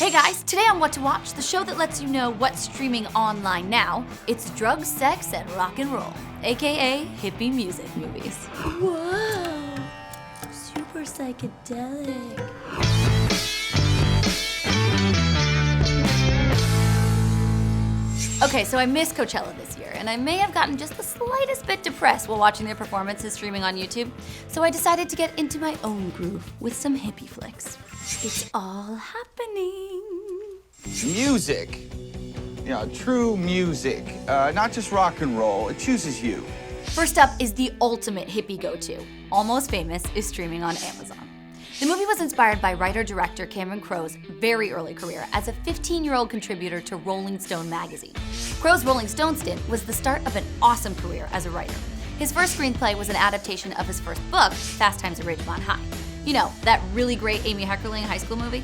Hey guys, today on What to Watch, the show that lets you know what's streaming online now, it's drugs, sex, and rock and roll, aka hippie music movies. Whoa, super psychedelic. Okay, so I missed Coachella this year, and I may have gotten just the slightest bit depressed while watching their performances streaming on YouTube, so I decided to get into my own groove with some hippie flicks. It's all happening. Music. True music. Not just rock and roll. It chooses you. First up is the ultimate hippie go-to. Almost Famous is streaming on Amazon. The movie was inspired by writer-director Cameron Crowe's very early career as a 15-year-old contributor to Rolling Stone magazine. Crowe's Rolling Stone stint was the start of an awesome career as a writer. His first screenplay was an adaptation of his first book, Fast Times at Ridgemont High. You know, that really great Amy Heckerling high school movie?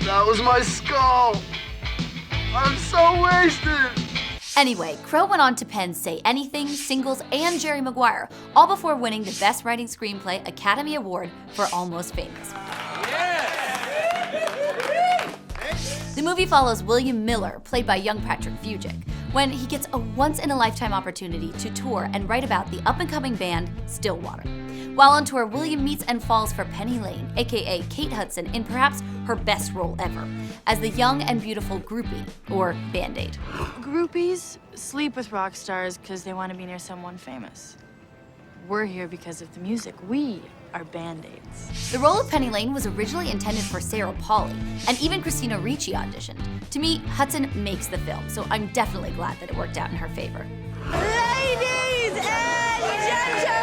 That was my skull! I'm so wasted! Anyway, Crowe went on to pen Say Anything, Singles, and Jerry Maguire, all before winning the Best Writing Screenplay Academy Award for Almost Famous. The movie follows William Miller, played by young Patrick Fugit, when he gets a once-in-a-lifetime opportunity to tour and write about the up-and-coming band Stillwater. While on tour, William meets and falls for Penny Lane, aka Kate Hudson, in perhaps her best role ever, as the young and beautiful groupie, or Band-Aid. Groupies sleep with rock stars because they want to be near someone famous. We're here because of the music. We are Band-Aids. The role of Penny Lane was originally intended for Sarah Polley, and even Christina Ricci auditioned. To me, Hudson makes the film, so I'm definitely glad that it worked out in her favor. Ladies and gentlemen!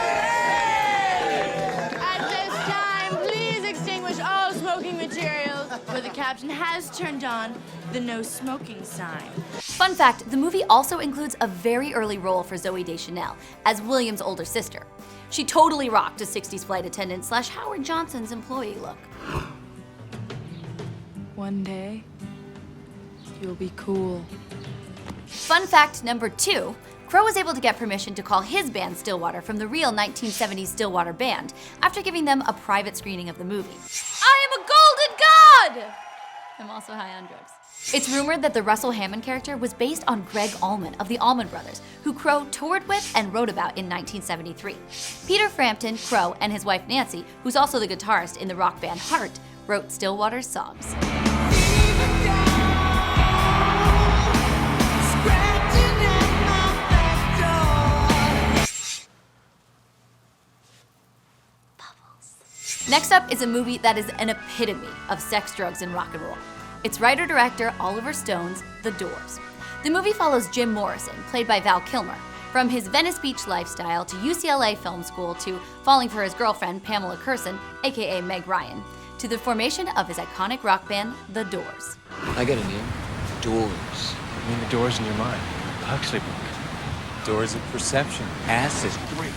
At this time, please extinguish all smoking materials, for the captain has turned on the no smoking sign. Fun fact, the movie also includes a very early role for Zooey Deschanel as William's older sister. She totally rocked a 60s flight attendant / Howard Johnson's employee look. One day, you'll be cool. Fun fact number 2, Crowe was able to get permission to call his band Stillwater from the real 1970s Stillwater Band after giving them a private screening of the movie. I am a golden god! I'm also high on drugs. It's rumored that the Russell Hammond character was based on Greg Allman of the Allman Brothers, who Crowe toured with and wrote about in 1973. Peter Frampton, Crowe, and his wife Nancy, who's also the guitarist in the rock band Heart, wrote Stillwater's songs. Next up is a movie that is an epitome of sex, drugs, and rock and roll. It's writer-director Oliver Stone's The Doors. The movie follows Jim Morrison, played by Val Kilmer, from his Venice Beach lifestyle to UCLA film school to falling for his girlfriend Pamela Curson, aka Meg Ryan, to the formation of his iconic rock band, The Doors. I got a name. Doors. I mean the doors in your mind. The Huxley book. Doors of perception. Acid. Great.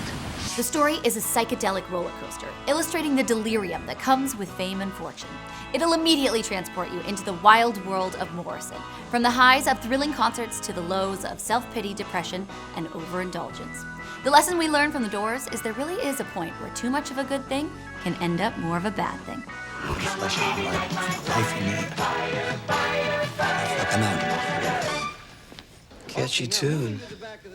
The story is a psychedelic roller coaster, illustrating the delirium that comes with fame and fortune. It'll immediately transport you into the wild world of Morrison, from the highs of thrilling concerts to the lows of self-pity, depression, and overindulgence. The lesson we learn from The Doors is there really is a point where too much of a good thing can end up more of a bad thing. Catchy tune.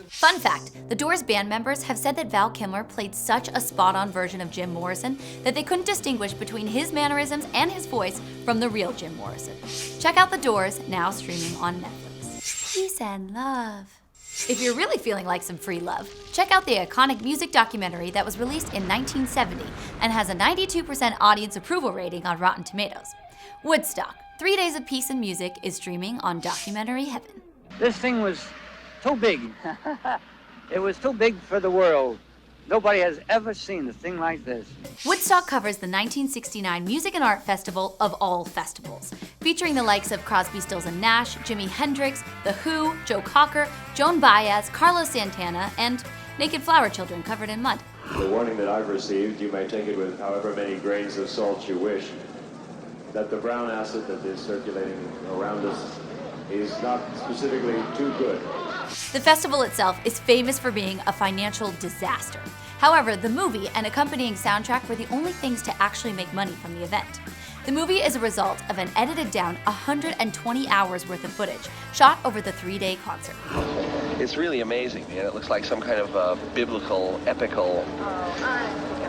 Fun fact, The Doors band members have said that Val Kilmer played such a spot-on version of Jim Morrison that they couldn't distinguish between his mannerisms and his voice from the real Jim Morrison. Check out The Doors, now streaming on Netflix. Peace and love. If you're really feeling like some free love, check out the iconic music documentary that was released in 1970 and has a 92% audience approval rating on Rotten Tomatoes. Woodstock, 3 Days of Peace and Music is streaming on Documentary Heaven. This thing was too big. It was too big for the world. Nobody has ever seen a thing like this. Woodstock covers the 1969 Music and Art Festival of all festivals, featuring the likes of Crosby, Stills and Nash, Jimi Hendrix, The Who, Joe Cocker, Joan Baez, Carlos Santana, and naked flower children covered in mud. The warning that I've received, you may take it with however many grains of salt you wish, that the brown acid that is circulating around us is not specifically too good. The festival itself is famous for being a financial disaster. However, the movie and accompanying soundtrack were the only things to actually make money from the event. The movie is a result of an edited down 120 hours worth of footage shot over the 3-day concert. It's really amazing, man. It looks like some kind of biblical, epical,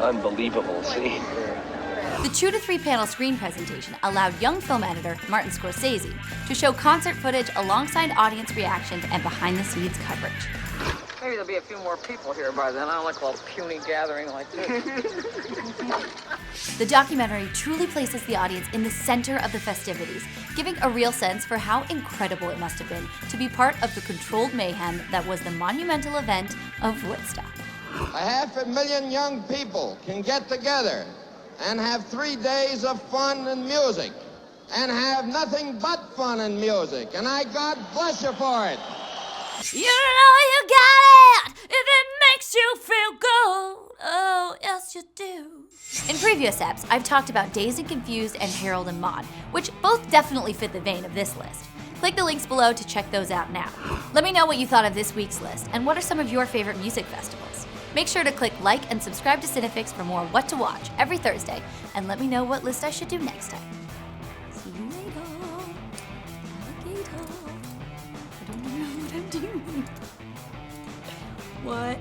unbelievable scene. The 2 to 3 panel screen presentation allowed young film editor Martin Scorsese to show concert footage alongside audience reactions and behind-the-scenes coverage. Maybe there'll be a few more people here by then. I don't like a little puny gathering like this. The documentary truly places the audience in the center of the festivities, giving a real sense for how incredible it must have been to be part of the controlled mayhem that was the monumental event of Woodstock. 500,000 young people can get together and have 3 days of fun and music, and have nothing but fun and music, and I God bless you for it. You know you got it if it makes you feel good. Oh, yes you do. In previous eps, I've talked about Dazed and Confused and Harold and Maude, which both definitely fit the vein of this list. Click the links below to check those out now. Let me know what you thought of this week's list, and what are some of your favorite music festivals. Make sure to click like and subscribe to Cinefix for more What to Watch every Thursday, and let me know what list I should do next time. See you later. Alligator. I don't know what I'm doing. What?